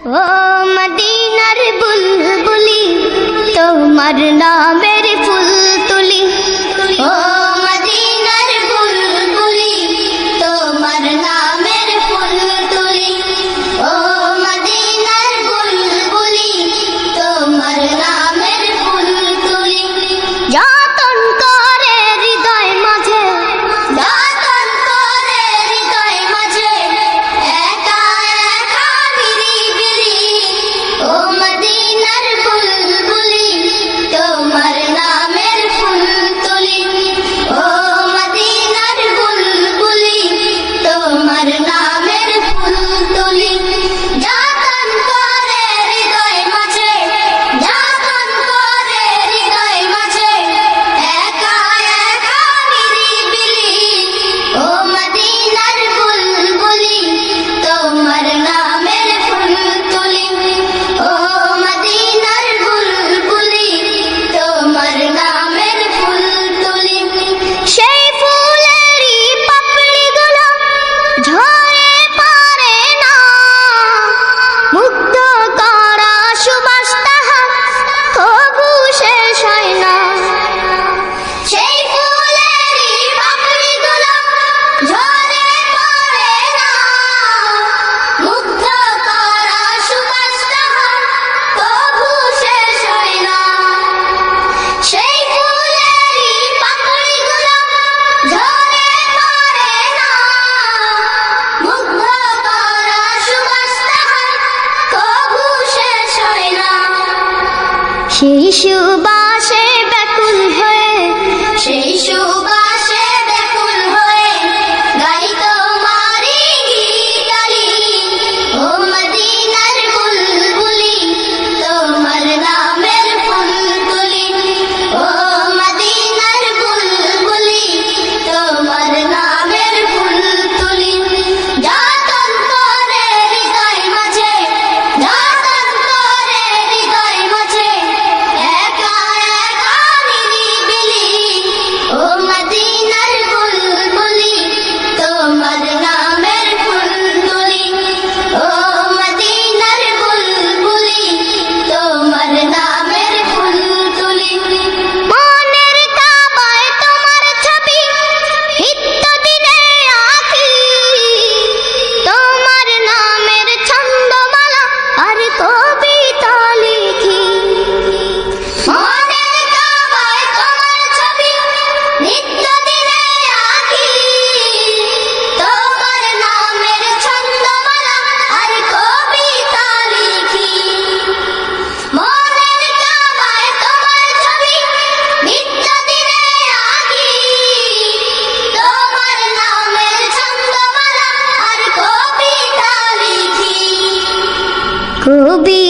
ও মদিনার বুলবুলি তোমার নামের ফুল তুলি, ও মদিনার বুলবুলি তোমার নামের ফুল তুলি, ও মদিনার বুলবুলি তোমার নামের ফুল তুলি। যতন করে হৃদয় মাঝে, যতন করে হৃদয় মাঝে একা একা নিরিবিলি, ও মদিনার বুলবুলি তোমার নামের ফুল তুলি, ও মদিনার বুলবুলি তোমার নামের ফুল তুলি। যতন করে হৃদয় মাঝে, যতন করে হৃদয় মাঝে একা একা নিরিবিলি, ও মদিনার বুলবুলি তোমার নামের ফুল তুলি, ও মদিনার বুলবুলি তোমার নামের ফুল তুলি। সেই ফুলেরই পাপড়িগুলো ঝরে পড়ে না, মুগ্ধ করা সুবাস তাহার তবু শেষ হয় না। সেই ফুলেরই পাপড়িগুলো ঝরে পড়ে না, মুগ্ধ করা সুবাস তাহার তবু শেষ হয় না। সেই ফুলেরই পাপড়িগুলো ঝরে পড়ে না, মুগ্ধ করা সুবাস তাহার তবু শেষ হয় না। সেই সুবাসে ব্যাকুল হয়ে, সেই সুবাসে ব্যাকুল হয়ে গাই তোমারি গীতালি, ও মদিনার বুলবুলি তোমার নামের ফুল তুলি, ও মদিনার বুলবুলি তোমার নামের ফুল তুলি। যতন করে হৃদয় মাঝে, যতন করে হৃদয় মাঝে একা একা নিরিবিলি, ও মদিনার বুলবুলি তোমার নামের ফুল তুলি, ও মদিনার বুলবুলি তোমার নামের ফুল তুলি। মনের কাবায় তোমার ছবি নিত্য দিনে আঁকি, তোমার নামের ছন্দমালা আর কবিতা লিখি। মনের কাবায় তোমার ছবি নিত্য দিনে আঁকি, তোমার নামের ছন্দমালা আর কবিতা লিখি। মনের কাবায় তোমার ছবি নিত্য দিনে আঁকি, তোমার নামের ছন্দমালা আর কবিতা লিখি। কবি